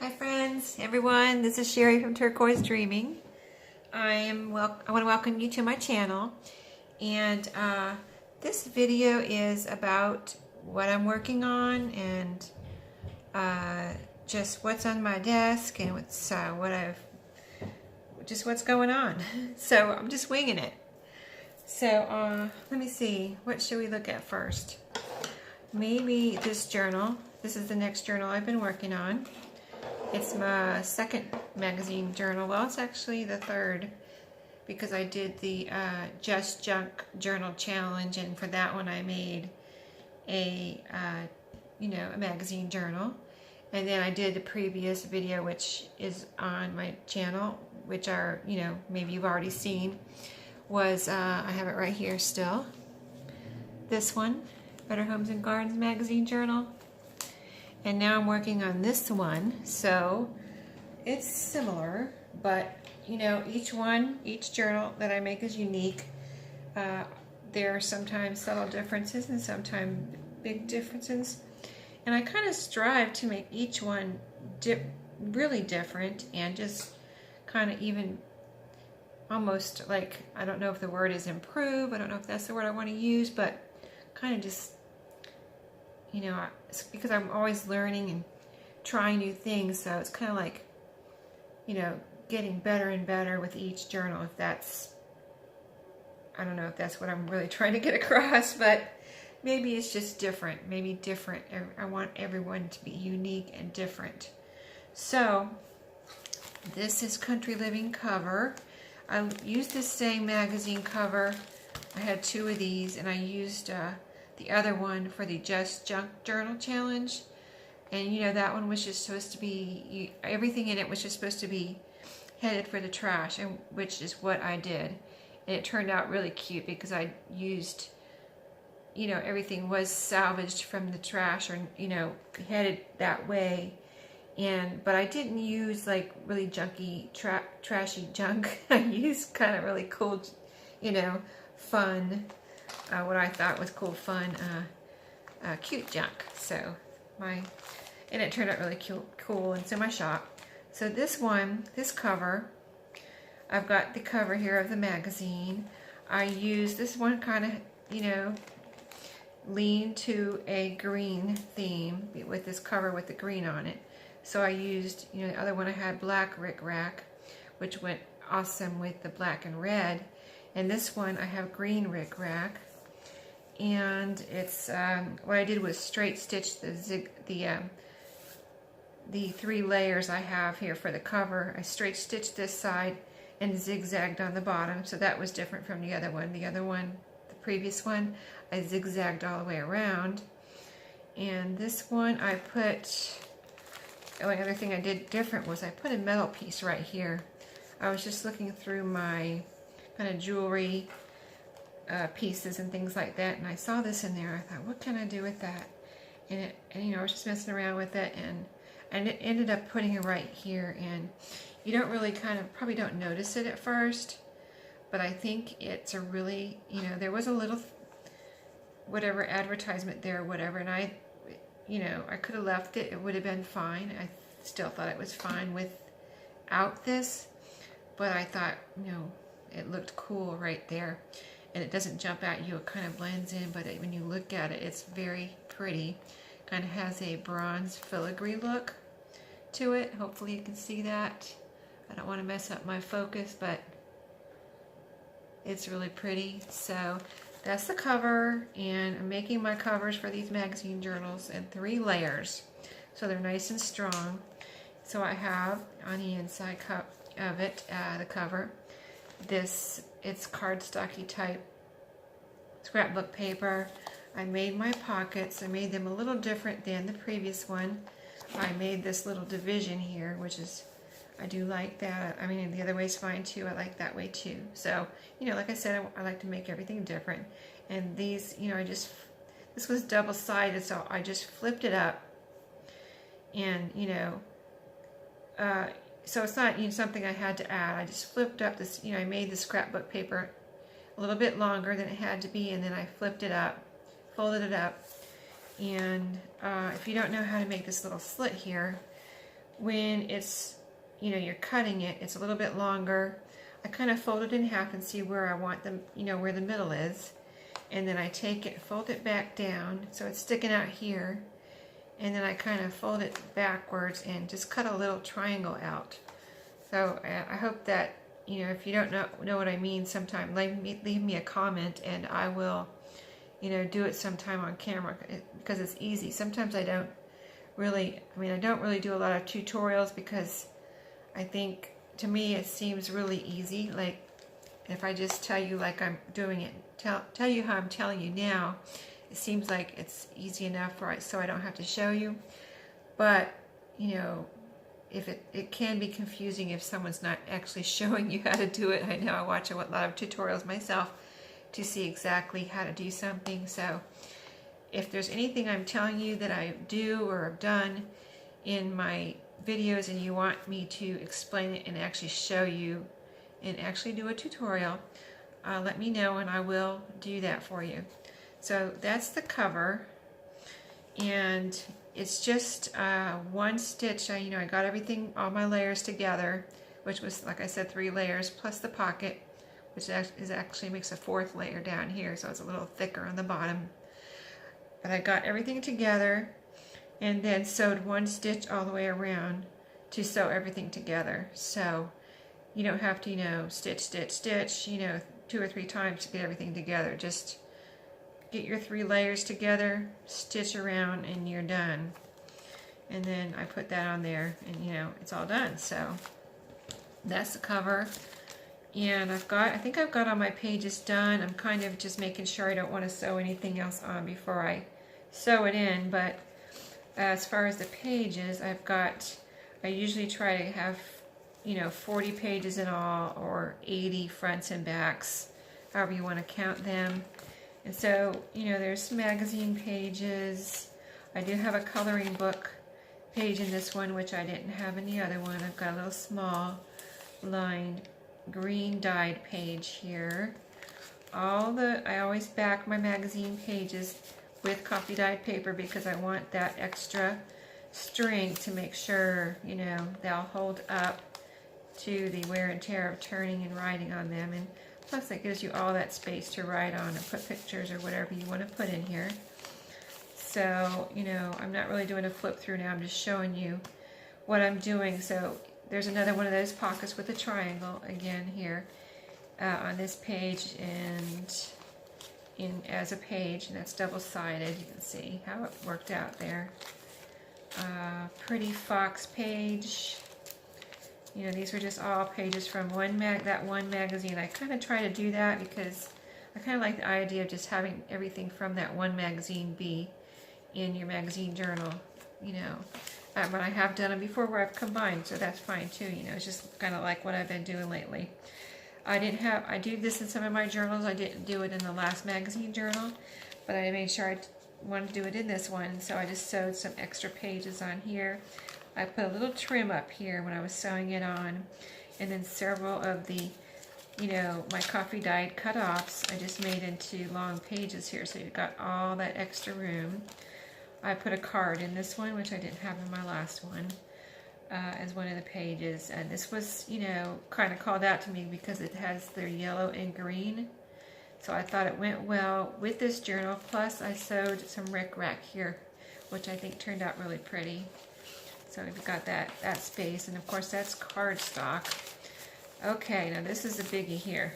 Hi friends, everyone. This is Sherry from Turquoise Dreaming. I want to welcome you to my channel, and this video is about what I'm working on and just what's on my desk and what's what's going on. So I'm just winging it. So let me see. What should we look at first? Maybe this journal. This is the next journal I've been working on. It's my second magazine journal. Well, it's actually the third, because I did the Just Junk Journal Challenge, and for that one I made a a magazine journal. And then I did the previous video, which is on my channel, which are, maybe you've already seen, was, I have it right here still. This one, Better Homes and Gardens magazine journal. And now I'm working on this one, so it's similar, but each journal that I make is unique. There are sometimes subtle differences and sometimes big differences, and I kind of strive to make each one really different and just kind of even almost like, I don't know if the word is improve, I don't know if that's the word I want to use, but kind of just, it's because I'm always learning and trying new things, so it's kind of like, getting better and better with each journal. If that's, I don't know if that's what I'm really trying to get across, but maybe it's just different, maybe different. I want everyone to be unique and different. So this is Country Living cover. I used this same magazine cover. I had two of these, and I used the other one for the Just Junk Journal Challenge. And that one was just supposed to be, everything in it was just supposed to be headed for the trash, and which is what I did. And it turned out really cute because I used, everything was salvaged from the trash, or, headed that way. But I didn't use like really junky, trashy junk. I used kind of really cool, fun, what I thought was cool, fun, cute junk. So and it turned out really cool, and it's in my shop. So this cover, I've got the cover here of the magazine. I used this one kind of, lean to a green theme with this cover with the green on it. So I used, the other one I had black rickrack, which went awesome with the black and red. And this one I have green rickrack. And it's, what I did was straight stitch the three layers I have here for the cover. I straight stitched this side and zigzagged on the bottom, so that was different from the other one. The other one, the previous one, I zigzagged all the way around. And this one I put, the only other thing I did different was I put a metal piece right here. I was just looking through my kind of jewelry pieces and things like that, and I saw this in there. I thought, what can I do with that? And I was just messing around with it, and it ended up putting it right here. And you don't really probably don't notice it at first, but I think it's a really, there was a little whatever advertisement there or whatever, and I could have left it. It would have been fine. I still thought it was fine without this, but I thought, it looked cool right there. And it doesn't jump at you, it kind of blends in, but when you look at it, it's very pretty. Kind of has a bronze filigree look to it. Hopefully you can see that. I don't want to mess up my focus, but it's really pretty. So that's the cover, and I'm making my covers for these magazine journals in 3 layers, so they're nice and strong. So I have on the inside of it, the cover, it's cardstocky type scrapbook paper. I made my pockets. I made them a little different than the previous one. I made this little division here, which is, I do like that. I mean, the other way is fine too. I like that way too. So, like I said, I like to make everything different. And these, this was double-sided, so I just flipped it up. And, so it's not something I had to add. I just flipped up this, I made the scrapbook paper a little bit longer than it had to be, and then I flipped it up, folded it up. And if you don't know how to make this little slit here, when it's, you know, you're cutting it, it's a little bit longer. I kind of fold it in half and see where I want them, you know, where the middle is. And then I take it, fold it back down so it's sticking out here. And then I kind of fold it backwards and just cut a little triangle out. So I hope that, you know, if you don't know what I mean sometime, leave me a comment and I will, you know, do it sometime on camera because it's easy. Sometimes I don't really do a lot of tutorials because I think, to me, it seems really easy. Like, if I just tell you like I'm doing it, tell you how I'm telling you now, it seems like it's easy enough so I don't have to show you. But, you know, if it can be confusing if someone's not actually showing you how to do it. I know I watch a lot of tutorials myself to see exactly how to do something. So if there's anything I'm telling you that I do or have done in my videos and you want me to explain it and actually show you and actually do a tutorial, let me know and I will do that for you. So that's the cover, and it's just one stitch. I got everything, all my layers together, which was, like I said, 3 layers plus the pocket, which actually makes a 4th layer down here, so it's a little thicker on the bottom. But I got everything together and then sewed 1 stitch all the way around to sew everything together. So you don't have to, stitch, stitch, stitch, 2 or 3 times to get everything together. Just get your 3 layers together, stitch around, and you're done. And then I put that on there, and it's all done. So that's the cover. And I think I've got all my pages done. I'm kind of just making sure I don't want to sew anything else on before I sew it in. But as far as the pages, I usually try to have 40 pages in all, or 80 fronts and backs, however you want to count them. And so, there's some magazine pages. I do have a coloring book page in this one, which I didn't have in the other one. I've got a little small lined green dyed page here. I always back my magazine pages with coffee dyed paper because I want that extra string to make sure, they'll hold up to the wear and tear of turning and writing on them. And plus that gives you all that space to write on and put pictures or whatever you want to put in here. So, I'm not really doing a flip through now. I'm just showing you what I'm doing. So there's another one of those pockets with a triangle again here on this page, and as a page, and that's double-sided. You can see how it worked out there. Pretty fox page. These were just all pages from that one magazine. I kind of try to do that because I kind of like the idea of just having everything from that one magazine be in your magazine journal, But I have done it before where I've combined, so that's fine too, It's just kind of like what I've been doing lately. I do this in some of my journals. I didn't do it in the last magazine journal, but I made sure I wanted to do it in this one, so I just sewed some extra pages on here. I put a little trim up here when I was sewing it on, and then several of the, my coffee dyed cut-offs I just made into long pages here, so you've got all that extra room. I put a card in this one, which I didn't have in my last one, as one of the pages, and this was, kind of called out to me because it has the yellow and green, so I thought it went well with this journal. Plus I sewed some rickrack here, which I think turned out really pretty. So we've got that space, and of course that's cardstock. Okay, now this is a biggie here.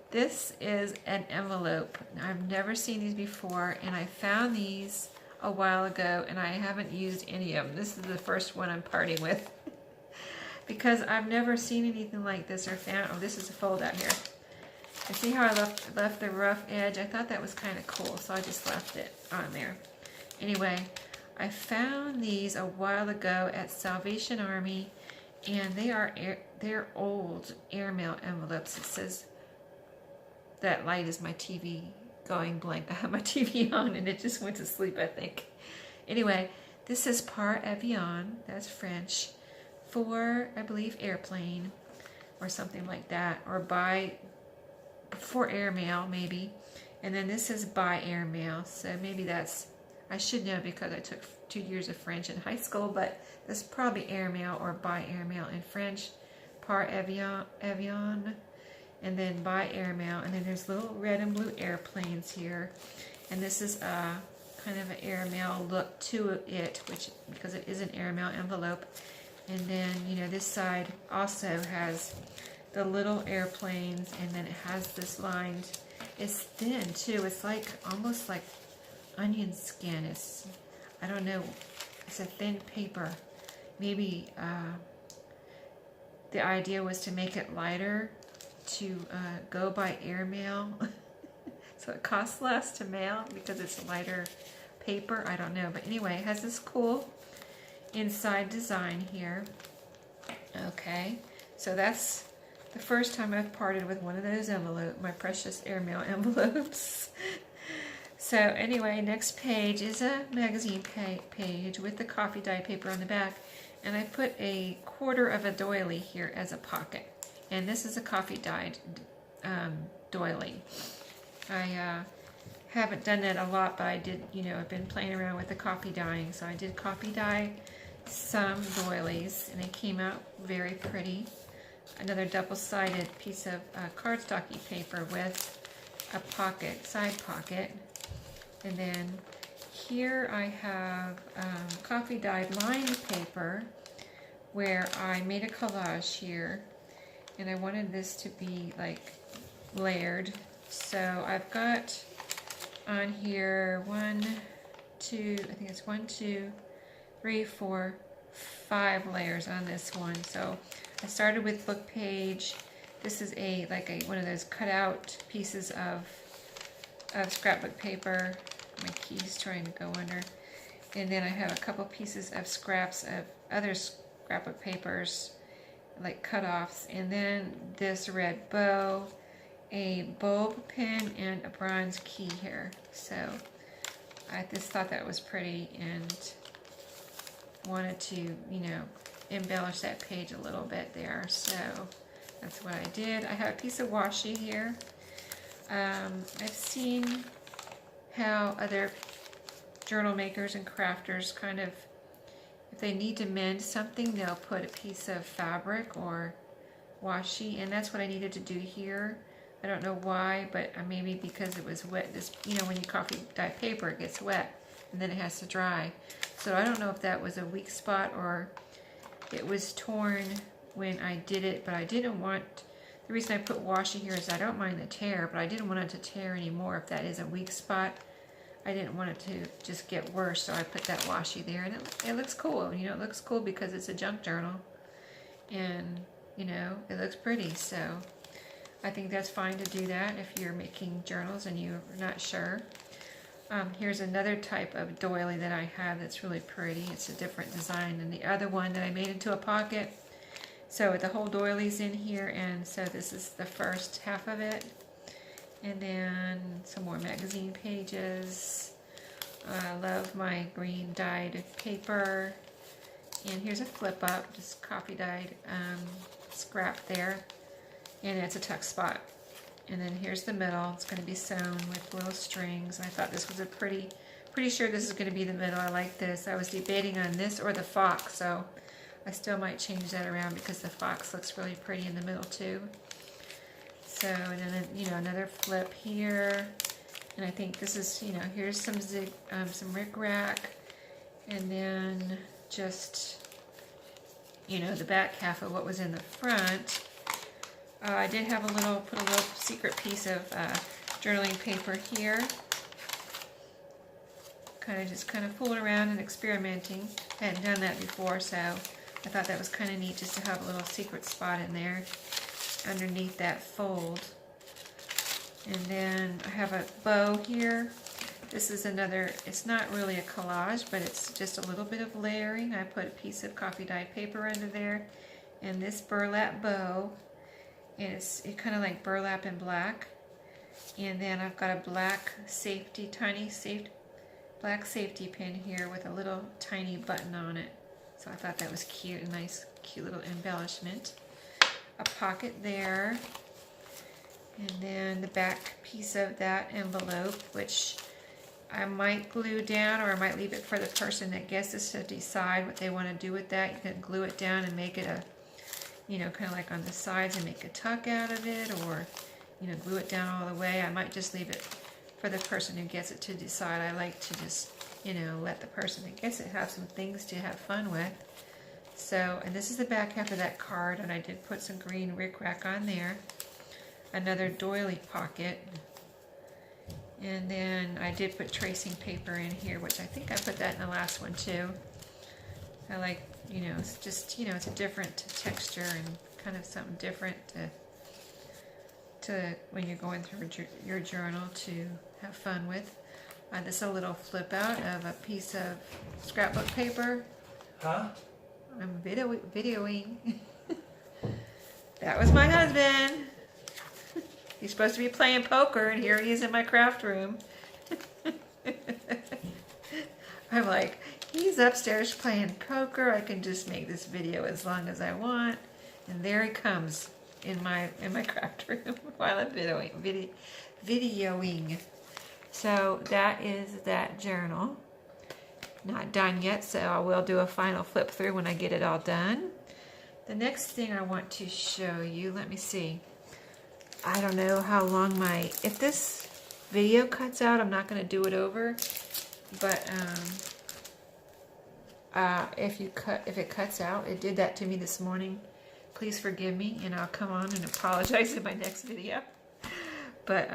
This is an envelope. I've never seen these before, and I found these a while ago, and I haven't used any of them. This is the first one I'm parting with because I've never seen anything like this or found. Oh, this is a fold out here. And see how I left the rough edge? I thought that was kind of cool, so I just left it on there. Anyway, I found these a while ago at Salvation Army, and they're old airmail envelopes. It says, that light is my TV going blank. I have my TV on and it just went to sleep, I think. Anyway, this is par avion, that's French, for, I believe, airplane or something like that, or for airmail maybe. And then this is by airmail, so maybe that's, I should know because I took 2 years of French in high school, but this is probably airmail or by airmail in French. Par avion, and then by airmail, and then there's little red and blue airplanes here, and this is a kind of an airmail look to it, which because it is an airmail envelope. And then, you know, this side also has the little airplanes, and then it has this lined. It's thin too. It's like almost like onion skin. It's, I don't know, it's a thin paper. Maybe the idea was to make it lighter to go by airmail. So it costs less to mail because it's lighter paper. I don't know. But anyway, it has this cool inside design here. Okay, so that's the first time I've parted with one of those envelopes, my precious airmail envelopes. So anyway, next page is a magazine page with the coffee dye paper on the back. And I put a quarter of a doily here as a pocket. And this is a coffee dyed doily. I haven't done that a lot, but I did, you know, I've been playing around with the coffee dyeing. So I did coffee dye some doilies, and they came out very pretty. Another double-sided piece of cardstocky paper with a pocket, side pocket. And then here I have coffee dyed lined paper where I made a collage here, and I wanted this to be like layered. So I've got on here 1, 2, I think it's 1, 2, 3, 4, 5 layers on this one. So I started with book page. This is one of those cut out pieces of scrapbook paper. My key's trying to go under. And then I have a couple pieces of scraps of other scrapbook papers, like cut-offs. And then this red bow, a bulb pin, and a bronze key here. So I just thought that was pretty and wanted to, you know, embellish that page a little bit there. So that's what I did. I have a piece of washi here. I've seen how other journal makers and crafters kind of, if they need to mend something, they'll put a piece of fabric or washi, and that's what I needed to do here. I don't know why, but maybe because it was wet. This, you know, when you coffee dye paper, it gets wet and then it has to dry. So I don't know if that was a weak spot or it was torn when I did it, but I didn't want, the reason I put washi here is I don't mind the tear, but I didn't want it to tear anymore if that is a weak spot. I didn't want it to just get worse, so I put that washi there, and it looks cool. You know, it looks cool because it's a junk journal, and, you know, it looks pretty, so I think that's fine to do that if you're making journals and you're not sure. Here's another type of doily that I have that's really pretty. It's a different design than the other one that I made into a pocket. So the whole doily's in here, and so this is the first half of it. And then some more magazine pages. I love my green dyed paper. And here's a flip up, just coffee dyed scrap there. And it's a tuck spot. And then here's the middle. It's going to be sewn with little strings. I thought this was a pretty sure this is going to be the middle. I like this. I was debating on this or the fox, so I still might change that around because the fox looks really pretty in the middle too. So, and then, you know, another flip here. And I think this is, you know, here's some rickrack. And then just, you know, the back half of what was in the front. I did have put a little secret piece of journaling paper here. Kind of fooling around and experimenting. I hadn't done that before, so I thought that was kind of neat just to have a little secret spot in there underneath that fold. And then I have a bow here. This is another, it's not really a collage, but it's just a little bit of layering. I put a piece of coffee dyed paper under there and this burlap bow. And it's kind of like burlap in black. And then I've got a black black safety pin here with a little tiny button on it. So I thought that was cute, a nice, cute little embellishment. A pocket there. And then the back piece of that envelope, which I might glue down, or I might leave it for the person that gets this to decide what they want to do with that. You can glue it down and make it a, you know, kind of like on the sides and make a tuck out of it, or, you know, glue it down all the way. I might just leave it for the person who gets it to decide. I like to just, you know, let the person that gets it have some things to have fun with. So, and this is the back half of that card, and I did put some green rickrack on there. Another doily pocket. And then I did put tracing paper in here, which I think I put that in the last one too. I like, you know, it's just, you know, it's a different texture and kind of something different to when you're going through your journal to have fun with. This is a little flip out of a piece of scrapbook paper. Huh? I'm videoing. That was my husband. He's supposed to be playing poker, and here he is in my craft room. I'm like, he's upstairs playing poker. I can just make this video as long as I want. And there he comes in my craft room while I'm videoing. So that is that journal. Not done yet, so I will do a final flip through when I get it all done. The next thing I want to show you, let me see. I don't know how long if this video cuts out, I'm not going to do it over, but if it cuts out, it did that to me this morning. Please forgive me, and I'll come on and apologize in my next video. But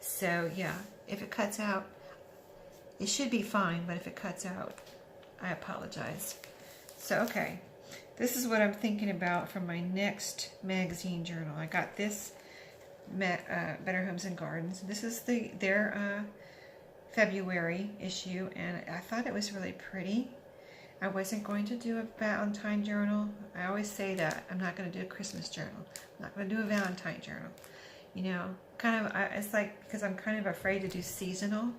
so yeah, if it cuts out, it should be fine, but if it cuts out, I apologize. So okay. This is what I'm thinking about for my next magazine journal. I got this Better Homes and Gardens. This is their February issue, and I thought it was really pretty. I wasn't going to do a Valentine journal. I always say that. I'm not going to do a Christmas journal. I'm not going to do a Valentine journal. You know, kind of, it's like, because I'm kind of afraid to do seasonal.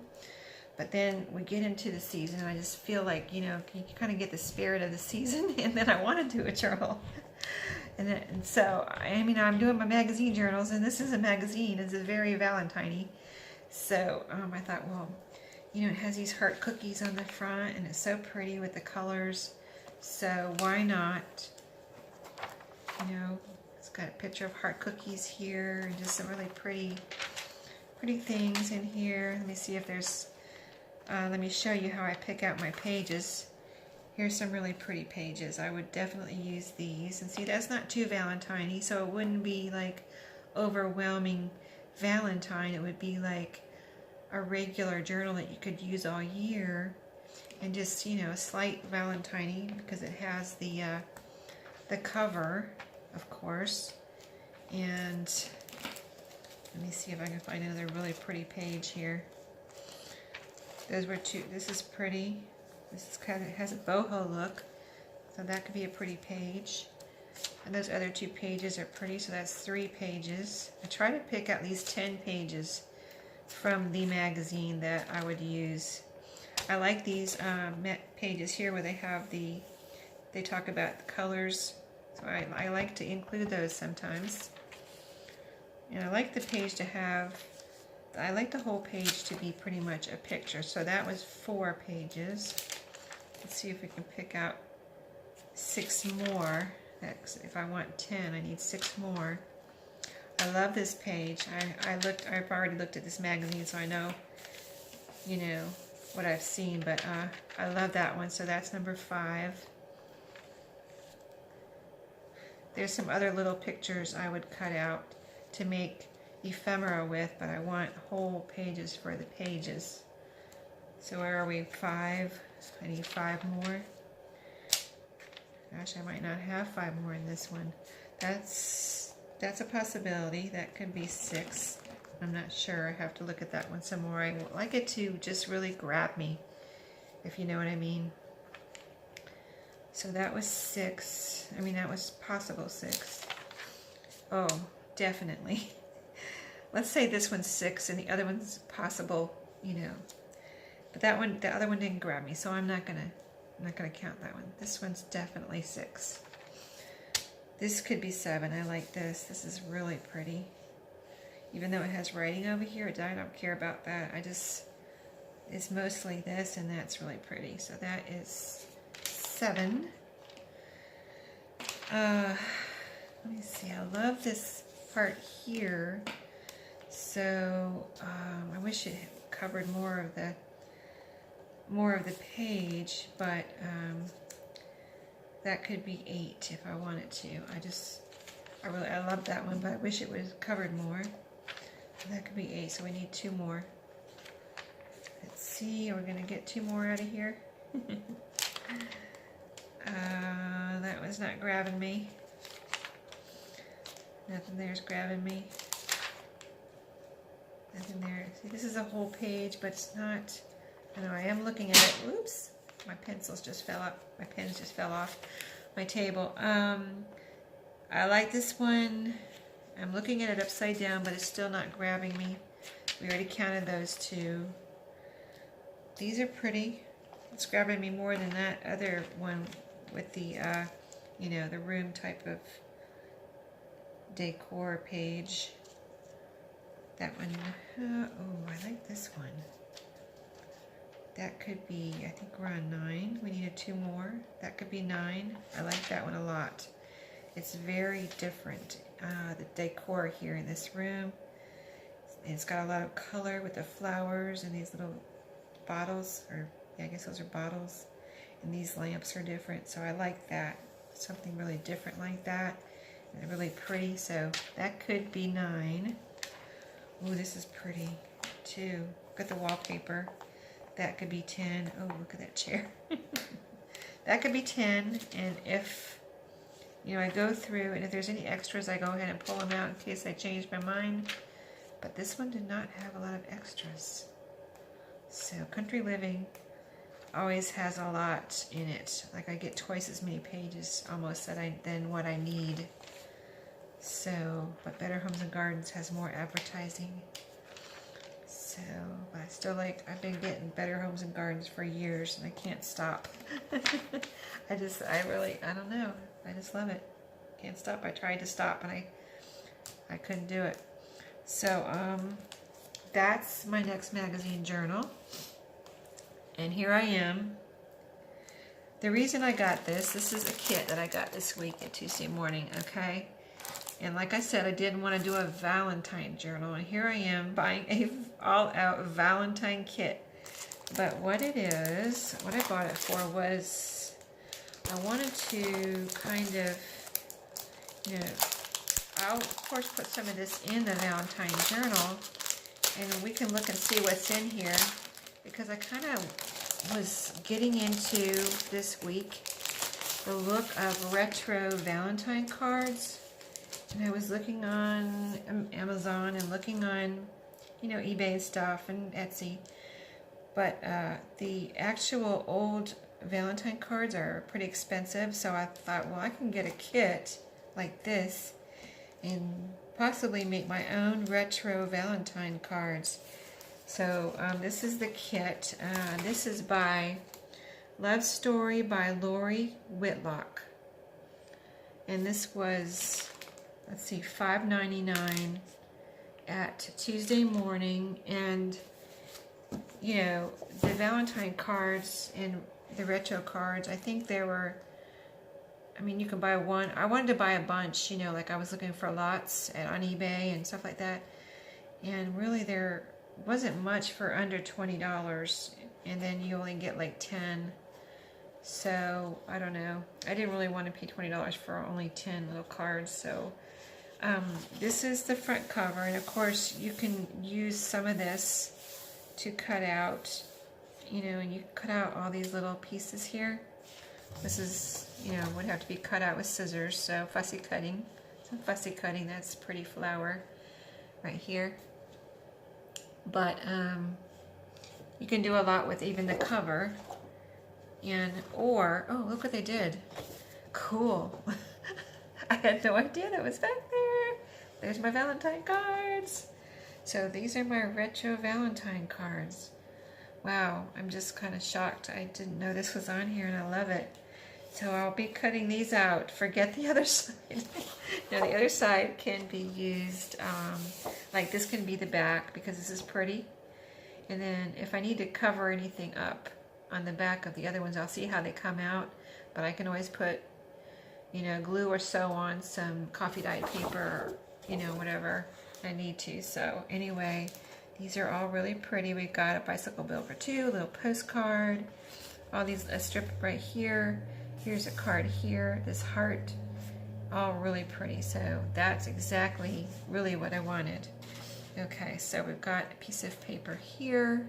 But then we get into the season, and I just feel like, you know, you kind of get the spirit of the season, and then I want to do a journal. And so, I mean, I'm doing my magazine journals, and this is a magazine. It's a very Valentine-y. So I thought, well, you know, it has these heart cookies on the front, and it's so pretty with the colors. So why not, you know, it's got a picture of heart cookies here, and just some really pretty things in here. Let me see if there's... let me show you how I pick out my pages. Here's some really pretty pages. I would definitely use these. And see, that's not too Valentine-y, so it wouldn't be like overwhelming Valentine. It would be like a regular journal that you could use all year. And just, you know, a slight Valentine-y because it has the cover, of course. And let me see if I can find another really pretty page here. Those were two. This is pretty. This is kind of, it has a boho look, so that could be a pretty page. And those other two pages are pretty, so that's 3 pages. I try to pick at least 10 pages from the magazine that I would use. I like these pages here where they have they talk about the colors, so I like to include those sometimes. And I like the page to have, I like the whole page to be pretty much a picture. So that was 4 pages. Let's see if we can pick out 6 more. If I want 10, I need 6 more. I love this page. I've already looked at this magazine, so I know, you know, what I've seen, but I love that one. So that's number 5. There's some other little pictures I would cut out to make ephemera with, but I want whole pages for the pages. So where are we? 5. I need 5 more. Gosh, I might not have 5 more in this one. That's a possibility. That could be 6. I'm not sure. I have to look at that one some more. I would like it to just really grab me, if you know what I mean. So that was 6. I mean, that was possible 6. Oh, definitely. Let's say this one's 6 and the other one's possible, you know. But that one, the other one didn't grab me, so I'm not gonna count that one. This one's definitely 6. This could be 7. I like this. This is really pretty. Even though it has writing over here, I don't care about that. It's mostly this, and that's really pretty. So that is 7. Let me see, I love this part here. So I wish it covered more of the page, but that could be 8 if I wanted to. I love that one, but I wish it was covered more. That could be 8, so we need 2 more. Let's see, we're gonna get 2 more out of here. That was not grabbing me. Nothing there's grabbing me. Nothing there. See, this is a whole page, but it's not. I know I am looking at it. Oops, my pencils just fell up. My pens just fell off my table. I like this one. I'm looking at it upside down, but it's still not grabbing me. We already counted those 2. These are pretty. It's grabbing me more than that other one with the, you know, the room type of decor page. That one, oh, I like this one. That could be, I think we're on 9. We needed 2 more. That could be 9. I like that one a lot. It's very different. The decor here in this room. It's got a lot of color with the flowers and these little bottles, or yeah, I guess those are bottles. And these lamps are different, so I like that. Something really different like that. And really pretty, so that could be 9. Ooh, this is pretty too. Look at the wallpaper. That could be 10. Oh, look at that chair. That could be 10, and if, you know, I go through, and if there's any extras, I go ahead and pull them out in case I change my mind. But this one did not have a lot of extras. So Country Living always has a lot in it. Like I get twice as many pages almost than what I need. So, but Better Homes and Gardens has more advertising. So, but I still like, I've been getting Better Homes and Gardens for years, and I can't stop. I don't know. I just love it. Can't stop. I tried to stop, and I couldn't do it. So, that's my next magazine journal. And here I am. The reason I got this is a kit that I got this week at Tuesday morning, okay? And like I said, I didn't want to do a Valentine journal, and here I am buying a all-out Valentine kit. But what it is, what I bought it for was, I wanted to kind of, you know, I'll of course put some of this in the Valentine journal, and we can look and see what's in here, because I kind of was getting into this week the look of retro Valentine cards. And I was looking on Amazon and looking on, you know, eBay and stuff and Etsy. But the actual old Valentine cards are pretty expensive. So I thought, well, I can get a kit like this and possibly make my own retro Valentine cards. So this is the kit. This is by Love Story by Lori Whitlock. And this was, let's see, $5.99 at Tuesday morning. And, you know, the Valentine cards and the retro cards, I think there were, I mean, you can buy one. I wanted to buy a bunch, you know, like I was looking for lots on eBay and stuff like that. And really there wasn't much for under $20. And then you only get like 10. So, I don't know. I didn't really want to pay $20 for only 10 little cards. So, this is the front cover. And of course, you can use some of this to cut out, you know, and you cut out all these little pieces here. This is, you know, would have to be cut out with scissors. So, fussy cutting. Some fussy cutting. That's pretty flower right here. But, you can do a lot with even the cover. And, or, oh, look what they did. Cool. I had no idea that was back there. There's my Valentine cards. So these are my retro Valentine cards. Wow, I'm just kind of shocked. I didn't know this was on here, and I love it. So I'll be cutting these out. Forget the other side. Now the other side can be used, like this can be the back because this is pretty. And then if I need to cover anything up on the back of the other ones, I'll see how they come out. But I can always put, you know, glue or sew on some coffee dyed paper, or, you know, whatever I need to. So anyway, these are all really pretty. We've got a bicycle bill for two, a little postcard, all these, a strip right here. Here's a card here, this heart, all really pretty. So that's exactly really what I wanted. Okay, so we've got a piece of paper here.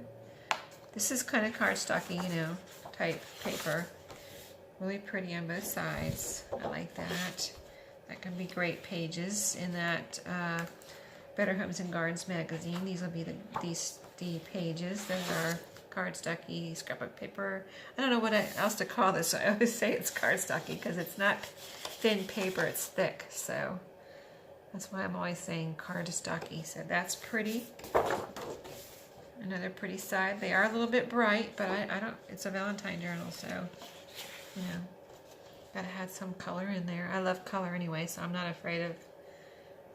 This is kind of cardstocky, you know, type paper. Really pretty on both sides. I like that. That can be great pages in that Better Homes and Gardens magazine. These will be the pages. Those are cardstocky scrapbook paper. I don't know what else to call this. I always say it's cardstocky because it's not thin paper, it's thick. So that's why I'm always saying cardstocky. So that's pretty. Another pretty side. They are a little bit bright, but I don't, it's a Valentine journal, so, you know, gotta have some color in there. I love color anyway, so I'm not afraid of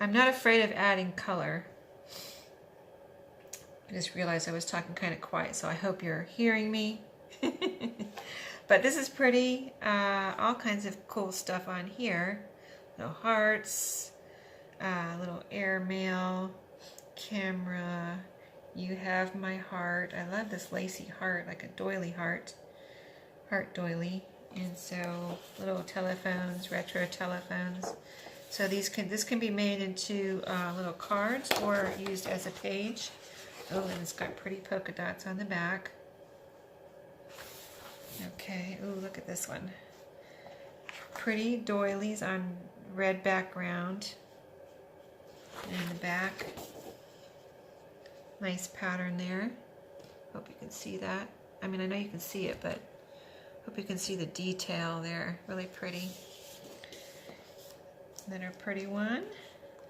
adding color. I just realized I was talking kind of quiet, so I hope you're hearing me. But this is pretty. All kinds of cool stuff on here. Little hearts, little airmail, camera. You have my heart. I love this lacy heart, like a doily heart doily. And so little telephones, retro telephones. So this can be made into little cards or used as a page. Oh, and it's got pretty polka dots on the back. Okay, oh, look at this one. Pretty doilies on red background. And in the back, nice pattern there. Hope you can see that. I mean, I know you can see it, but hope you can see the detail there. Really pretty. Another pretty one.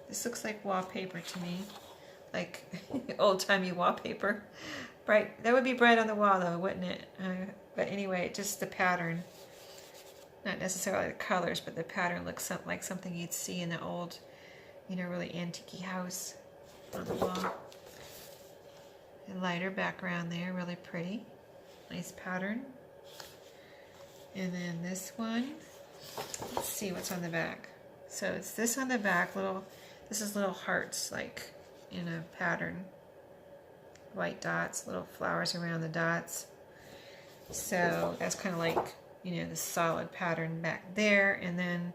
This looks like wallpaper to me. Like old-timey wallpaper. Bright. That would be bright on the wall though, wouldn't it? But anyway, just the pattern. Not necessarily the colors, but the pattern looks like something you'd see in the old, you know, really antique house on the wall. A lighter background there, really pretty. Nice pattern. And then this one. Let's see what's on the back. So it's this on the back, this is little hearts, like in a pattern. White dots, little flowers around the dots. So that's kind of like, you know, the solid pattern back there. And then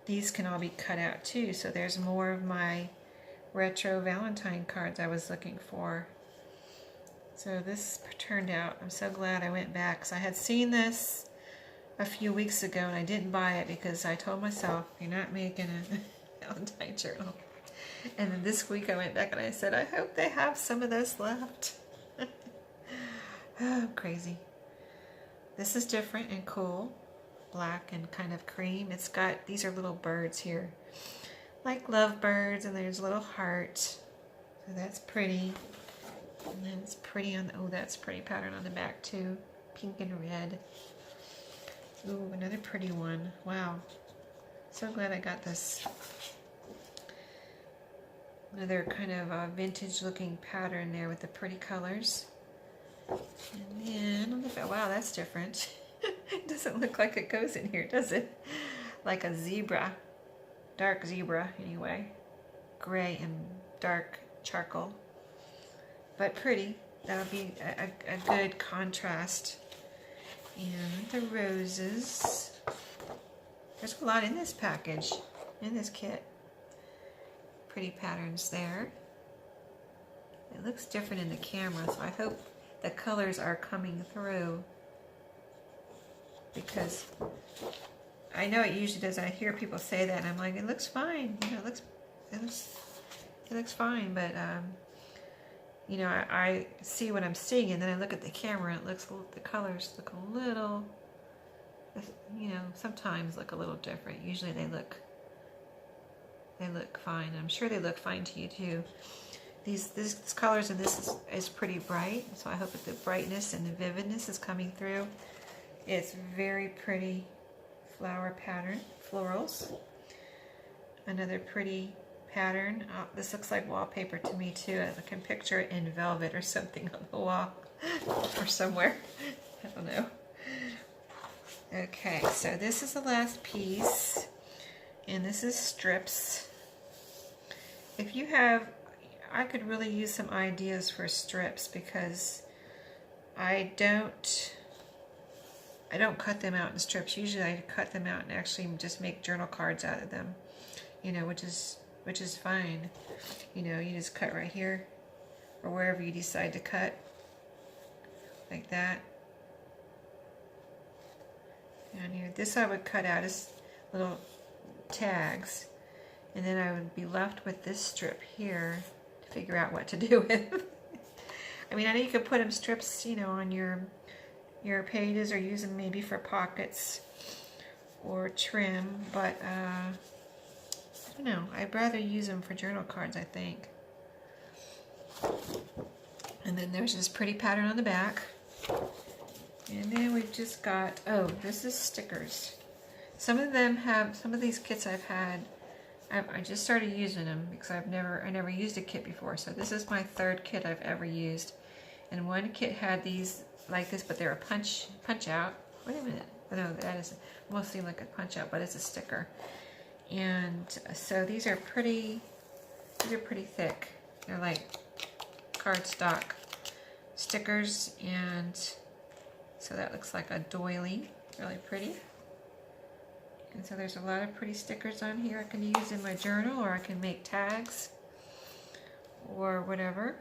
these can all be cut out too. So there's more of my retro Valentine cards I was looking for. So this turned out, I'm so glad I went back because I had seen this a few weeks ago and I didn't buy it because I told myself, you're not making a Valentine journal. And then this week I went back and I said, I hope they have some of those left. Oh, crazy. This is different and cool. Black and kind of cream. It's got, these are little birds here. Like lovebirds, and there's a little heart. So that's pretty. And then it's pretty on, oh, that's pretty pattern on the back too. Pink and red. Ooh, another pretty one. Wow. So glad I got this. Another kind of vintage looking pattern there with the pretty colors. And then, look at, wow, that's different. It doesn't look like it goes in here, does it? Like a zebra. Dark zebra, anyway. Gray and dark charcoal. But pretty. That would be a good contrast. And the roses. There's a lot in this package, in this kit. Pretty patterns there. It looks different in the camera, so I hope the colors are coming through. Because I know it usually does. I hear people say that, and I'm like, it looks fine. You know, it looks fine, but you know, I see what I'm seeing, and then I look at the camera, and the colors look a little, you know, sometimes look a little different. Usually they look fine. I'm sure they look fine to you too. These colors in this is pretty bright, so I hope that the brightness and the vividness is coming through. It's very pretty. flower pattern, florals. Another pretty pattern. This looks like wallpaper to me too. I can picture it in velvet or something on the wall or somewhere. I don't know. Okay, so this is the last piece, and this is strips. If you have, I could really use some ideas for strips because I don't cut them out in strips. Usually I cut them out and actually just make journal cards out of them, you know, which is fine. You know, you just cut right here or wherever you decide to cut, like that. Down here, this I would cut out as little tags, and then I would be left with this strip here to figure out what to do with. I mean, I know you could put them strips, you know, on your pages or use them maybe for pockets or trim, but I don't know. I'd rather use them for journal cards, I think. And then there's this pretty pattern on the back. And then we've just got, oh, this is stickers. Some of these kits I've had, I just started using them because I never used a kit before. So this is my third kit I've ever used. And one kit had these like this, but they're a punch out. Wait a minute. No, that is mostly like a punch out, but it's a sticker. And so these are pretty thick. They're like cardstock stickers, and so that looks like a doily, really pretty. And so there's a lot of pretty stickers on here I can use in my journal, or I can make tags, or whatever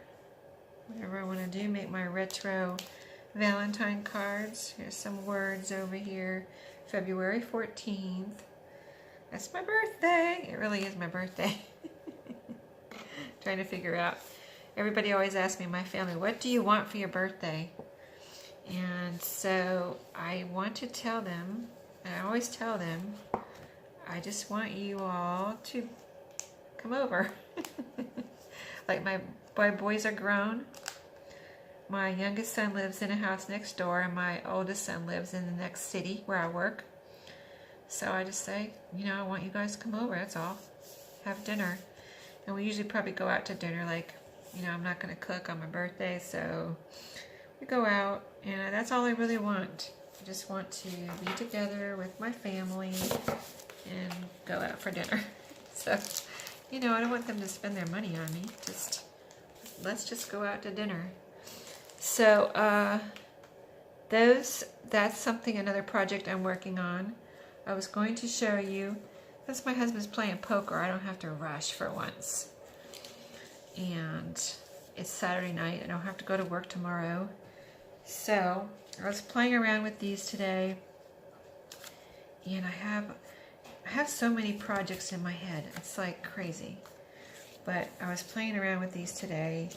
I want to do. Make my retro Valentine cards. Here's some words over here. February 14th. That's my birthday. It really is my birthday. Trying to figure out. Everybody always asks me in my family, what do you want for your birthday? And so I want to tell them, and I always tell them, I just want you all to come over. Like my boys are grown. My youngest son lives in a house next door, and my oldest son lives in the next city where I work. So I just say, you know, I want you guys to come over, that's all. Have dinner. And we usually probably go out to dinner, like, you know, I'm not going to cook on my birthday, so we go out, and that's all I really want. I just want to be together with my family and go out for dinner. So, you know, I don't want them to spend their money on me. Let's just go out to dinner. So, that's something, another project I'm working on. I was going to show you, since my husband's playing poker, I don't have to rush for once. And it's Saturday night, I don't have to go to work tomorrow. So, I was playing around with these today, and I have so many projects in my head, it's like crazy. But I was playing around with these today.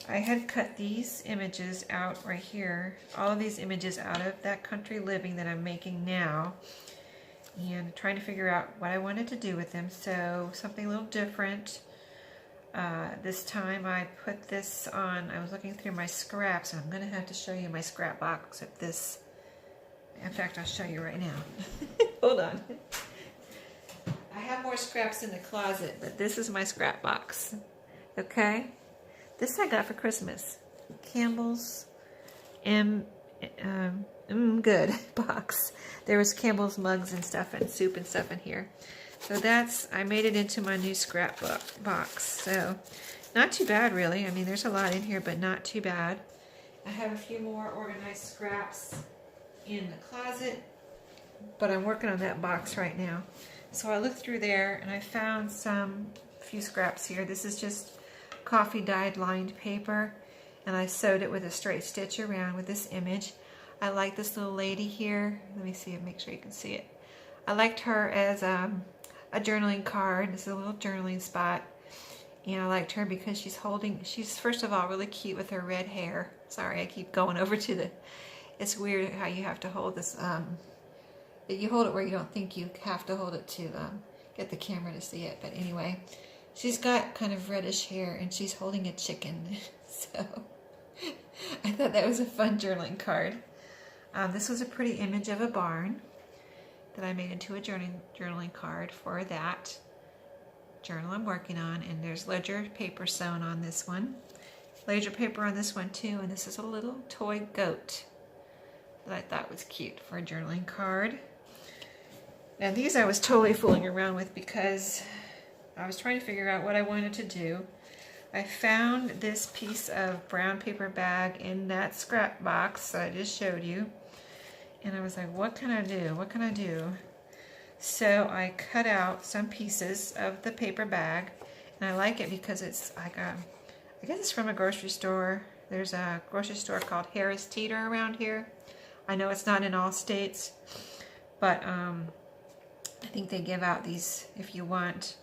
I had cut these images out right here, all of these images out of that country living that I'm making now, and trying to figure out what I wanted to do with them. So something a little different. This time I put this on, I was looking through my scraps, and I'm going to have to show you my scrap box of this. In fact, I'll show you right now. Hold on. I have more scraps in the closet, but this is my scrap box. Okay? This I got for Christmas. Campbell's Good box. There was Campbell's mugs and stuff and soup and stuff in here. So I made it into my new scrapbook box. So not too bad, really. I mean, there's a lot in here, but not too bad. I have a few more organized scraps in the closet, but I'm working on that box right now. So I looked through there and I found a few scraps here. This is just coffee dyed lined paper, and I sewed it with a straight stitch around with this image. I like this little lady here. Let me see, make sure you can see it. I liked her as a journaling card. This is a little journaling spot. And I liked her because she's first of all really cute with her red hair. Sorry, I keep going over to it's weird how you have to hold this, you hold it where you don't think you have to hold it to get the camera to see it. But anyway, she's got kind of reddish hair and she's holding a chicken. So I thought that was a fun journaling card. This was a pretty image of a barn. that I made into a journaling card for that journal I'm working on. And there's ledger paper sewn on this one. Ledger paper on this one too. And this is a little toy goat that I thought was cute for a journaling card. Now these I was totally fooling around with because I was trying to figure out what I wanted to do. I found this piece of brown paper bag in that scrap box that I just showed you. And I was like, what can I do? What can I do? So I cut out some pieces of the paper bag. And I like it because it's like I guess it's from a grocery store. There's a grocery store called Harris Teeter around here. I know it's not in all states, but I think they give out these if you want.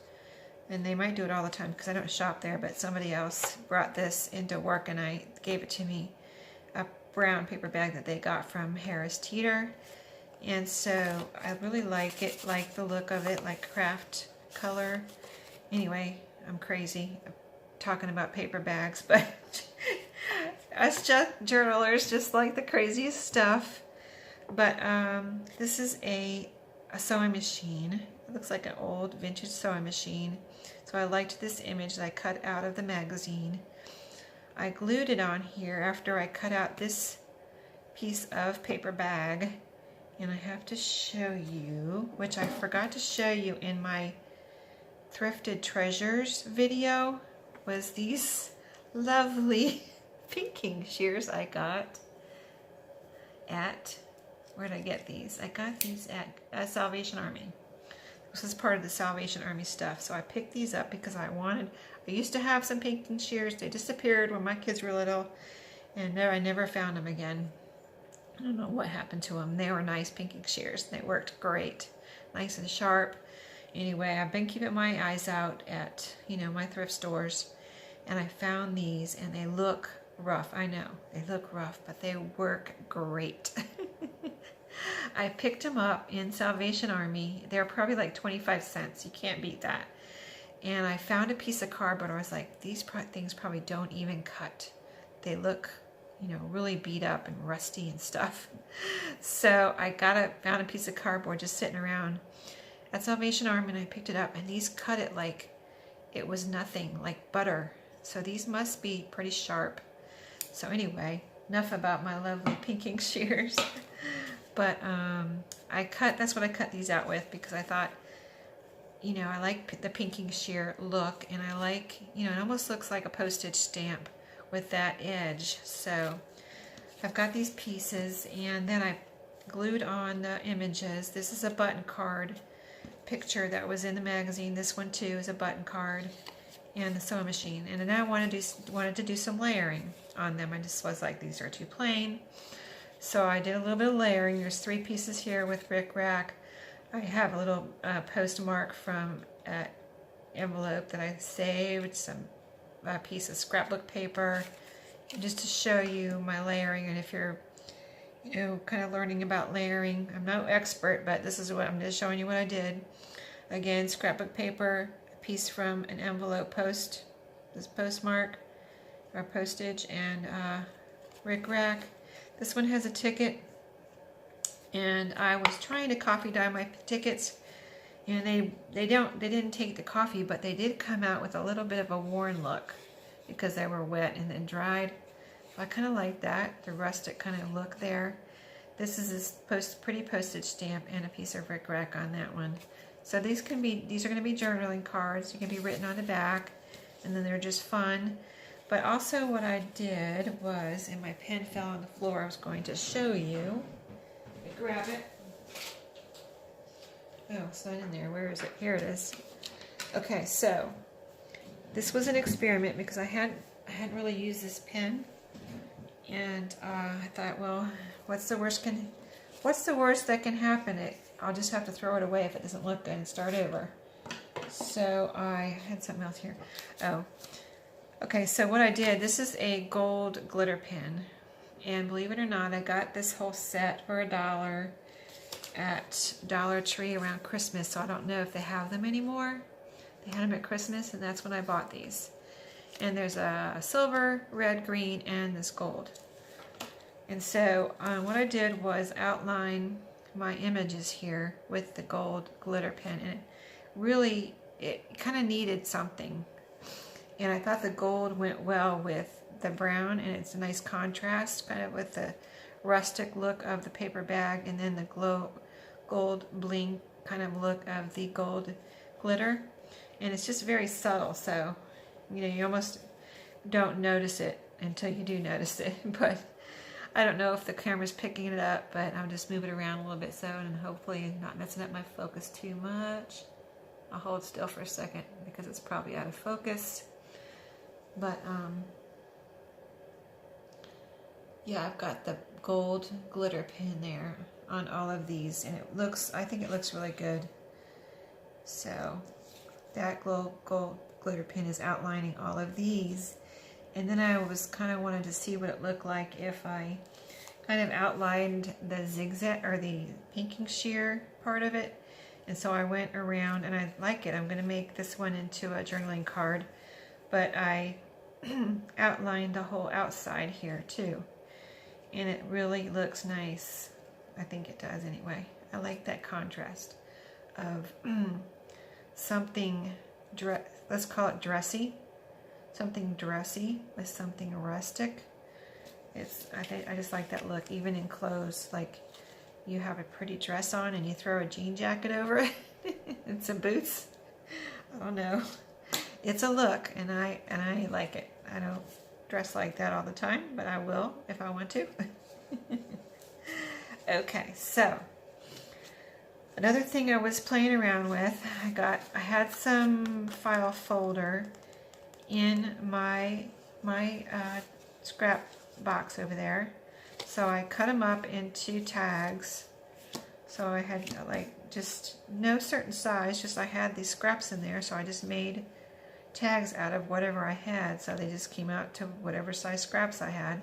And they might do it all the time because I don't shop there, but somebody else brought this into work and I gave it to me. A brown paper bag that they got from Harris Teeter. And so I really like it, like the look of it, like craft color. Anyway, I'm crazy talking about paper bags, but us journalers just like the craziest stuff. But this is a sewing machine. It looks like an old vintage sewing machine. So I liked this image that I cut out of the magazine. I glued it on here after I cut out this piece of paper bag. And I have to show you, which I forgot to show you in my Thrifted Treasures video, was these lovely pinking shears I got at, where did I get these? I got these at Salvation Army. This is part of the Salvation Army stuff. So I picked these up because I used to have some pinking shears. They disappeared when my kids were little, and I never found them again. I don't know what happened to them. They were nice pinking shears. They worked great. Nice and sharp. Anyway, I've been keeping my eyes out at, my thrift stores, and I found these, and they look rough. I know, they look rough, but they work great. I picked them up in Salvation Army. They're probably like 25 cents. You can't beat that. And I found a piece of cardboard. I was like, these things probably don't even cut. They look, really beat up and rusty and stuff. So I found a piece of cardboard just sitting around at Salvation Army, and I picked it up, and these cut it like it was nothing, like butter. So these must be pretty sharp. So anyway, enough about my lovely pinking shears. But that's what I cut these out with, because I thought, I like the pinking shear look, and I like, it almost looks like a postage stamp with that edge. So I've got these pieces, and then I glued on the images. This is a button card picture that was in the magazine. This one too is a button card, and the sewing machine. And then I wanted to do some layering on them. I just was like, these are too plain. So I did a little bit of layering. There's 3 pieces here with rickrack. I have a little postmark from an envelope that I saved, some piece of scrapbook paper, just to show you my layering. And if you're, kind of learning about layering, I'm no expert, but this is what I'm just showing you what I did. Again, scrapbook paper, a piece from an envelope this postmark or postage, and rickrack. This one has a ticket, and I was trying to coffee dye my tickets, and they didn't take the coffee, but they did come out with a little bit of a worn look because they were wet and then dried. So I kind of like that, the rustic kind of look there. This is this pretty postage stamp and a piece of rickrack on that one. So these are going to be journaling cards. You can be written on the back, and then they're just fun. But also what I did was, and my pen fell on the floor, I was going to show you. Grab it. Oh, it's not in there. Where is it? Here it is. Okay, so this was an experiment because I hadn't really used this pen, and I thought, well, what's the worst that can happen? I'll just have to throw it away if it doesn't look good and start over. So I had something else here. Oh. Okay, so what I did, this is a gold glitter pen, and believe it or not, I got this whole set for $1 at Dollar Tree around Christmas, so I don't know if they have them anymore. They had them at Christmas, and that's when I bought these. And there's a silver, red, green, and this gold. And so what I did was outline my images here with the gold glitter pen, and it kind of needed something. And I thought the gold went well with the brown, and it's a nice contrast kind of with the rustic look of the paper bag, and then the gold bling kind of look of the gold glitter. And it's just very subtle, so you almost don't notice it until you do notice it. But I don't know if the camera's picking it up, but I'll just move it around a little bit so, and hopefully not messing up my focus too much. I'll hold still for a second because it's probably out of focus. But yeah, I've got the gold glitter pen there on all of these, and I think it looks really good. So that gold glitter pen is outlining all of these. And then I was kind of wanted to see what it looked like if I kind of outlined the zigzag or the pinking sheer part of it. And so I went around, and I like it. I'm going to make this one into a journaling card, but I outlined the whole outside here too. And it really looks nice. I think it does anyway. I like that contrast of something, let's call it dressy. Something dressy with something rustic. I just like that look, even in clothes, like you have a pretty dress on and you throw a jean jacket over it and some boots. I don't know. It's a look, and I like it. I don't dress like that all the time, but I will if I want to. Okay, so another thing I was playing around with, I had some file folder in my scrap box over there. So I cut them up into tags. So I had like just no certain size, just I had these scraps in there, so I just made tags out of whatever I had. So they just came out to whatever size scraps I had.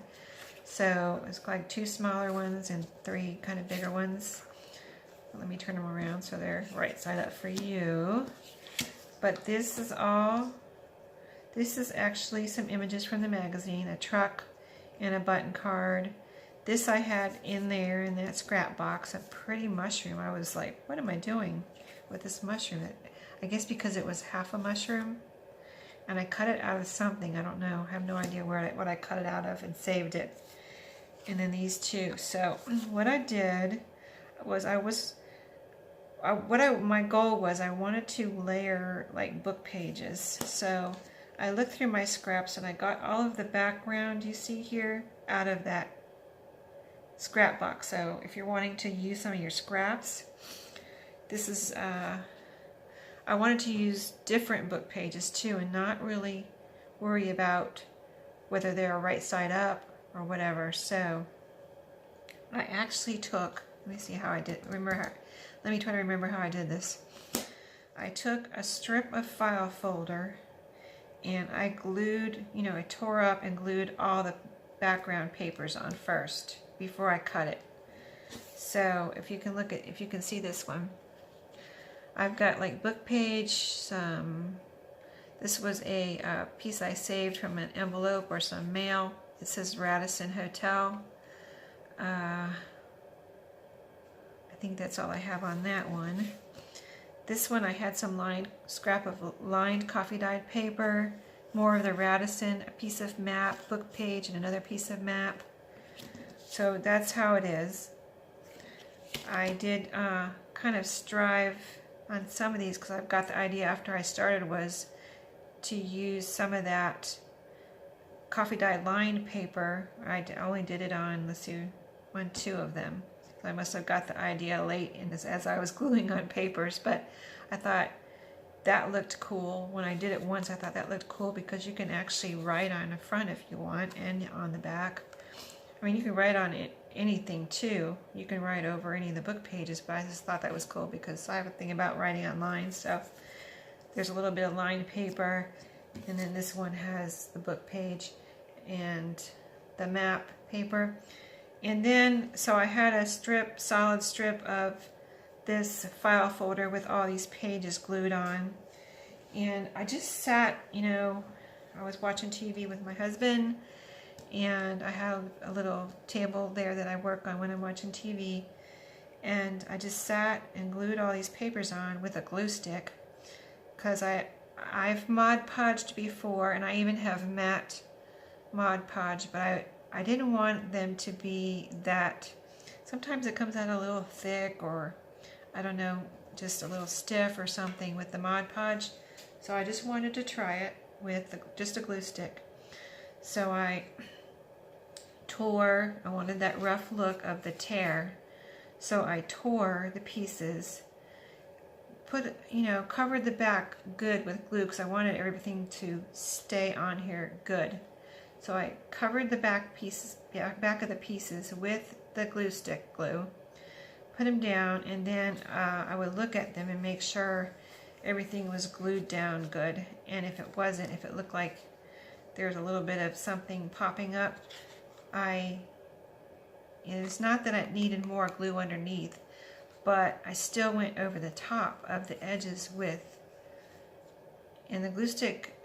So it's like 2 smaller ones and 3 kind of bigger ones. Let me turn them around so they're right side up for you. But this is actually some images from the magazine, a truck and a button card. This I had in there in that scrap box, a pretty mushroom. I was like, what am I doing with this mushroom? I guess because it was half a mushroom, and I cut it out of something. I don't know. I have no idea what I cut it out of, and saved it. And then these 2. So what I did was my goal was I wanted to layer like book pages. So I looked through my scraps, and I got all of the background you see here out of that scrap box. So if you're wanting to use some of your scraps, this is I wanted to use different book pages too, and not really worry about whether they're right side up or whatever. So I actually took, let me see how I did, let me try to remember how I did this. I took a strip of file folder, and I glued, I tore up and glued all the background papers on first before I cut it. So if you can see this one, I've got like book page, this was a piece I saved from an envelope or some mail. It says Radisson Hotel. I think that's all I have on that one. This one I had some scrap of lined coffee dyed paper, more of the Radisson, a piece of map, book page, and another piece of map. So that's how it is. I did kind of strive on some of these, because I've got the idea after I started was to use some of that coffee dyed lined paper. I only did it on, let's see, 2 of them. So I must have got the idea late in this as I was gluing on papers, but I thought that looked cool. When I did it once, I thought that looked cool because you can actually write on the front if you want, and on the back. I mean, you can write on it, anything too. You can write over any of the book pages, but I just thought that was cool because I have a thing about writing on lines. So there's a little bit of lined paper, and then this one has the book page and the map paper. And then, so I had a solid strip of this file folder with all these pages glued on. And I just sat, I was watching TV with my husband, and I have a little table there that I work on when I'm watching TV. And I just sat and glued all these papers on with a glue stick, because I've Mod Podged before, and I even have matte Mod Podge, but I didn't want them to be that. Sometimes it comes out a little thick, or I don't know, just a little stiff or something with the Mod Podge. So I just wanted to try it with just a glue stick. So I wanted that rough look of the tear. So I tore the pieces, covered the back good with glue, because I wanted everything to stay on here good. So I covered the back of the pieces with the glue stick glue, put them down, and then I would look at them and make sure everything was glued down good. And if it wasn't, if it looked like there's a little bit of something popping up, it's not that I needed more glue underneath, but I still went over the top of the edges and the glue stick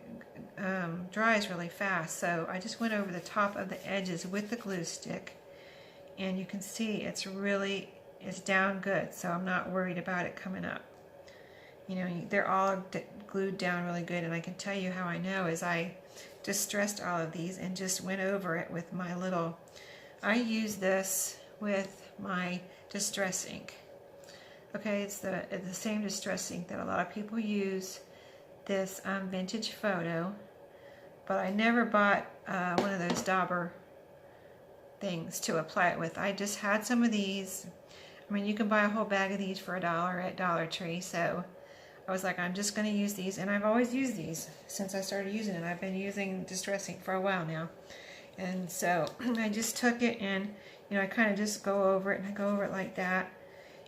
dries really fast, so I just went over the top of the edges with the glue stick, and you can see it's down good, so I'm not worried about it coming up. They're all glued down really good, and I can tell you how I know is I distressed all of these and just went over it with my little, I use this with my distress ink. Okay, it's the same distress ink that a lot of people use, this Vintage Photo, but I never bought one of those dauber things to apply it with. I just had some of these. I mean, you can buy a whole bag of these for $1 at Dollar Tree, so I was like, I'm just going to use these, and I've always used these since I started using it. I've been using distress ink for a while now, and so I just took it, and I kind of just go over it, and I go over it like that,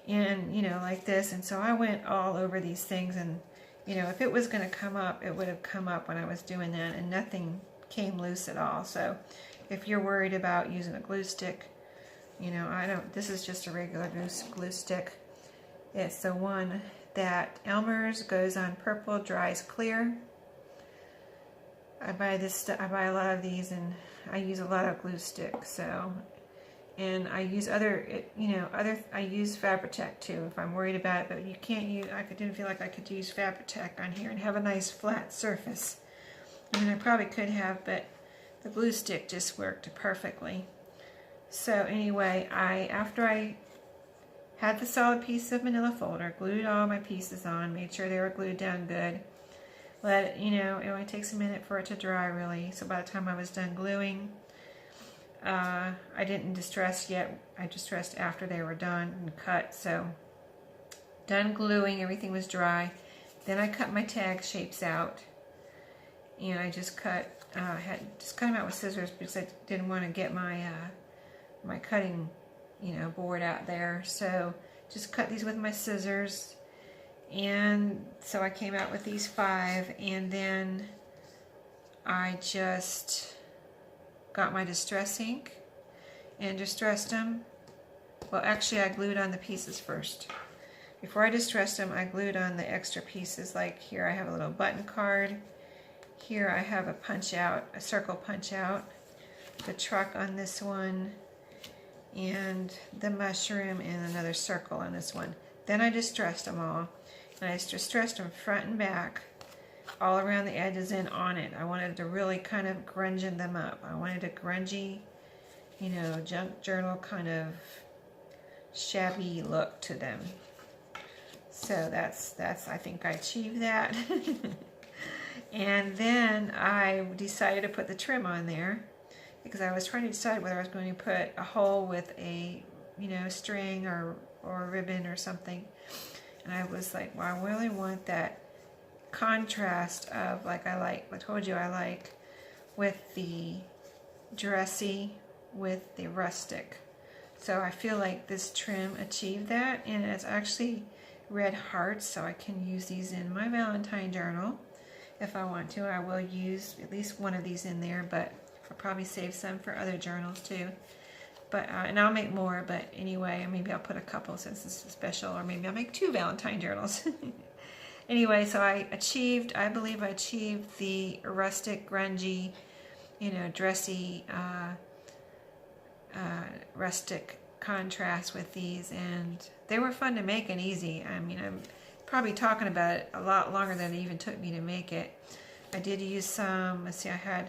and like this, and so I went all over these things, and if it was going to come up, it would have come up when I was doing that, and nothing came loose at all. So if you're worried about using a glue stick, this is just a regular glue stick. It's the one that Elmer's goes on purple, dries clear. I buy a lot of these, and I use a lot of glue sticks. So, and I use I use Fabri-Tac too if I'm worried about it. But you can't use. I didn't feel like I could use Fabri-Tac on here and have a nice flat surface. I mean, I probably could have, but the glue stick just worked perfectly. So anyway, after I had the solid piece of manila folder, glued all my pieces on, made sure they were glued down good. Let it, it only takes a minute for it to dry really. So by the time I was done gluing, I didn't distress yet. I distressed after they were done and cut. So done gluing, everything was dry. Then I cut my tag shapes out, and I just cut them out with scissors because I didn't want to get my my cutting board out there. So just cut these with my scissors, and so I came out with these 5, and then I just got my distress ink and distressed them. Well, actually I glued on the pieces first. Before I distressed them, I glued on the extra pieces. Like here I have a little button card. Here I have a circle punch out, the truck on this one, and the mushroom, and another circle on this one. Then I distressed them all, and I distressed them front and back, all around the edges and on it. I wanted to really kind of grunge them up. I wanted a grungy, junk journal kind of shabby look to them. So that's I think I achieved that. And then I decided to put the trim on there, because I was trying to decide whether I was going to put a hole with a string or ribbon or something. And I was like, well, I really want that contrast of I told you I like with the dressy with the rustic. So I feel like this trim achieved that, and it's actually red hearts, so I can use these in my Valentine journal. If I want to, I will use at least one of these in there, but I'll probably save some for other journals too. But and I'll make more, but anyway, maybe I'll put a couple since this is special, or maybe I'll make 2 Valentine journals. Anyway, so I believe I achieved the rustic, grungy, dressy, rustic contrast with these, and they were fun to make and easy. I mean, I'm probably talking about it a lot longer than it even took me to make it. I did use some, let's see, I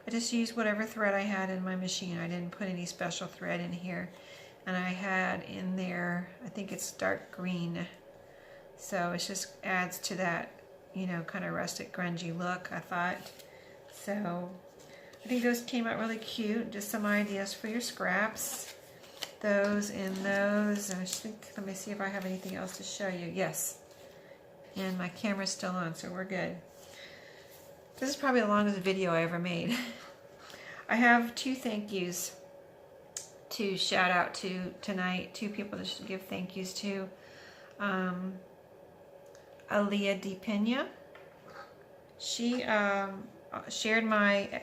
just used whatever thread I had in my machine. I didn't put any special thread in here. And I had in there, I think it's dark green. So it just adds to that, you know, kind of rustic grungy look, I thought. So I think those came out really cute. Just some ideas for your scraps. Those and those. And I think, let me see if I have anything else to show you. Yes. And my camera's still on, so we're good. This is probably the longest video I ever made. I have 2 thank yous to shout out to tonight. 2 people to give thank yous to. Aaliyah DePena. She shared my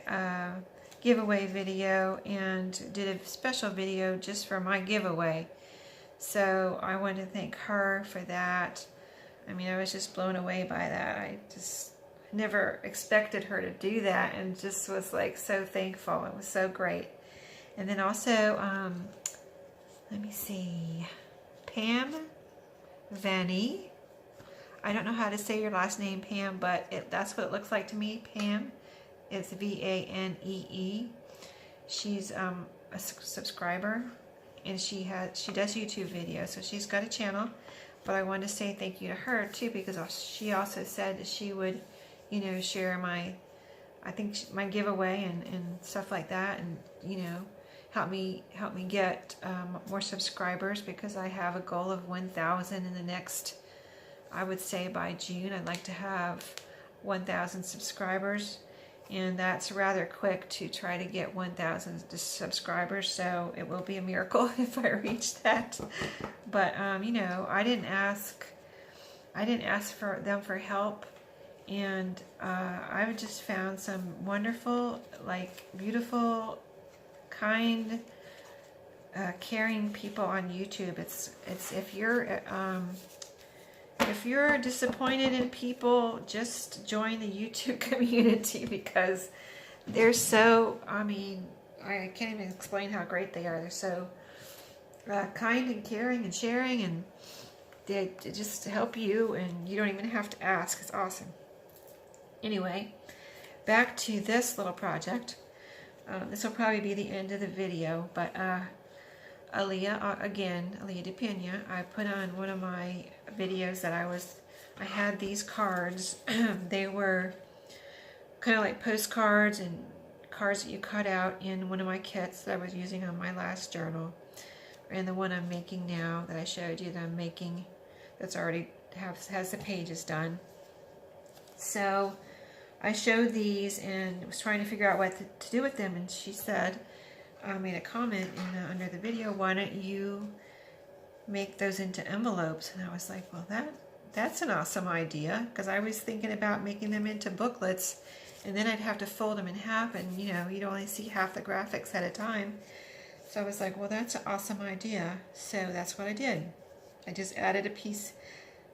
giveaway video and did a special video just for my giveaway. So I want to thank her for that. I mean, I was just blown away by that. I just never expected her to do that, and just was like so thankful. It was so great. And then also, let me see, Pam Vanny. I don't know how to say your last name, Pam, but that's what it looks like to me, Pam. It's V-A-N-E-E. She's a subscriber, and she does YouTube videos, so she's got a channel. But I wanted to say thank you to her too, because she also said that she would, you know, share my, I think my giveaway and stuff like that, and you know, help me get more subscribers, because I have a goal of 1,000 in the next, I would say by June. I'd like to have 1,000 subscribers, and that's rather quick to try to get 1,000 subscribers, so it will be a miracle if I reach that. But you know, I didn't ask for them for help, and I've just found some wonderful, like, beautiful, kind, caring people on YouTube. It's if you're disappointed in people, just join the YouTube community, because they're so, I mean, I can't even explain how great they are. They're so kind and caring and sharing, and they just help you, and you don't even have to ask. It's awesome. Anyway, back to this little project. This will probably be the end of the video, but Aaliyah, again, Aaliyah DePena, I put on one of my videos that I had these cards. They were kind of like postcards and cards that you cut out in one of my kits that I was using on my last journal, and the one I'm making now that I showed you that I'm making, that's already has the pages done. So I showed these and was trying to figure out what to do with them, and she said, made a comment under the video, why don't you make those into envelopes? And I was like, well, that's an awesome idea, because I was thinking about making them into booklets, and then I'd have to fold them in half, and you know, you'd only see half the graphics at a time. So I was like, well, that's an awesome idea. So that's what I did. I just added a piece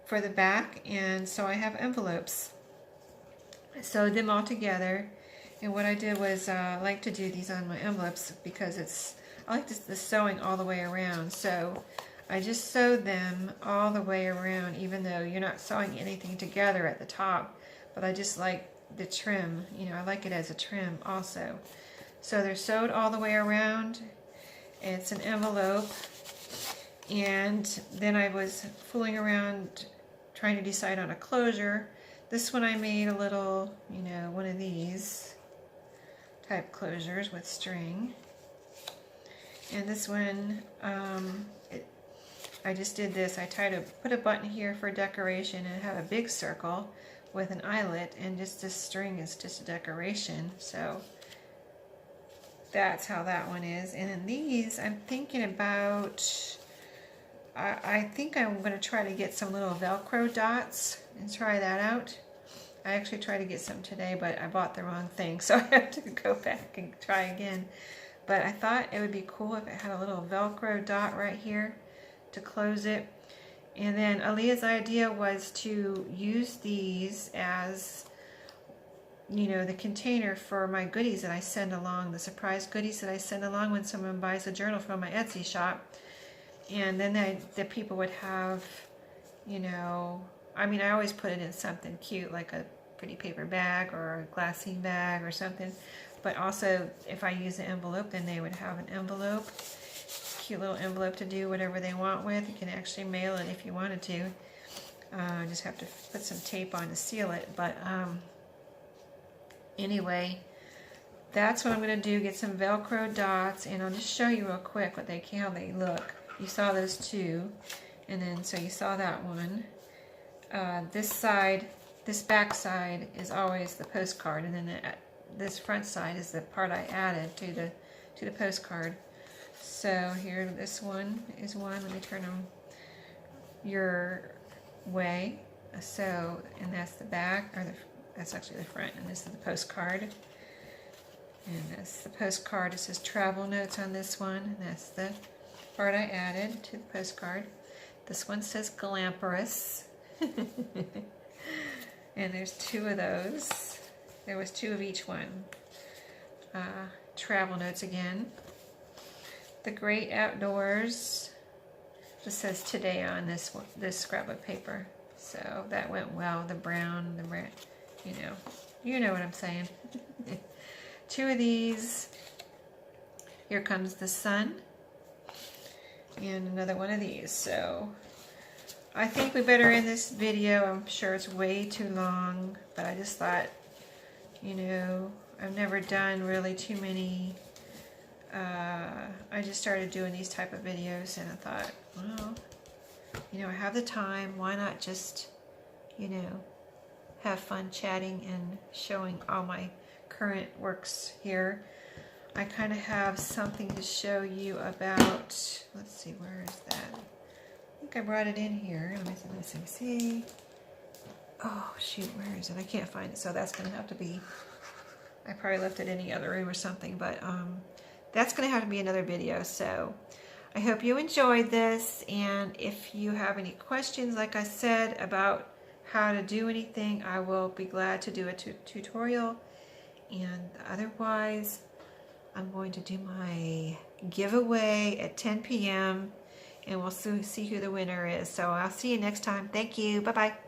for the back, and so I have envelopes. I sewed them all together, and what I did was I like to do these on my envelopes because I like the sewing all the way around. So I just sewed them all the way around, even though you're not sewing anything together at the top, but I just like the trim, you know, I like it as a trim also. So they're sewed all the way around. It's an envelope, and then I was fooling around trying to decide on a closure. This one I made a little, you know, one of these type closures with string. And this one, I just did this. I put a button here for decoration and have a big circle with an eyelet, and just this string is just a decoration. So that's how that one is. And then these, I'm thinking about, I think I'm going to try to get some little Velcro dots and try that out. I actually tried to get some today, but I bought the wrong thing, so I have to go back and try again. But I thought it would be cool if it had a little Velcro dot right here to close it. And then Aaliyah's idea was to use these as, you know, the container for my goodies that I send along, the surprise goodies that I send along when someone buys a journal from my Etsy shop. And then the people would have, you know, I mean, I always put it in something cute, like a pretty paper bag or a glassine bag or something. But also, if I use an envelope, then they would have an envelope, cute little envelope to do whatever they want with. You can actually mail it if you wanted to. Just have to put some tape on to seal it. But anyway, that's what I'm going to do. Get some Velcro dots, and I'll just show you real quick what how they look. You saw those two, and then so you saw that one. This side, this back side is always the postcard, and then this front side is the part I added to the postcard. So here, this one is one. Let me turn them your way. So, and that's the back, or that's actually the front, and this is the postcard. And that's the postcard. It says travel notes on this one, and that's the part I added to the postcard. This one says glamorous. And there's two of those. There was two of each one. Travel notes again. The great outdoors. Just says today on this one, this scrapbook paper. So that went well. The brown, you know what I'm saying. Two of these. Here comes the sun. And another one of these. So I think we better end this video. I'm sure it's way too long, but I just thought, you know, I've never done really too many. I just started doing these type of videos, and I thought, well, you know, I have the time. Why not just, you know, have fun chatting and showing all my current works here. I kind of have something to show you about. Let's see, where is that? I think I brought it in here. Let me see. Oh shoot, where is it? I can't find it. So that's going to have to be. I probably left it in the other room or something, but that's going to have to be another video. So I hope you enjoyed this, and if you have any questions, like I said, about how to do anything, I will be glad to do a tutorial. And otherwise, I'm going to do my giveaway at 10 p.m. and we'll see who the winner is. So I'll see you next time. Thank you. Bye-bye.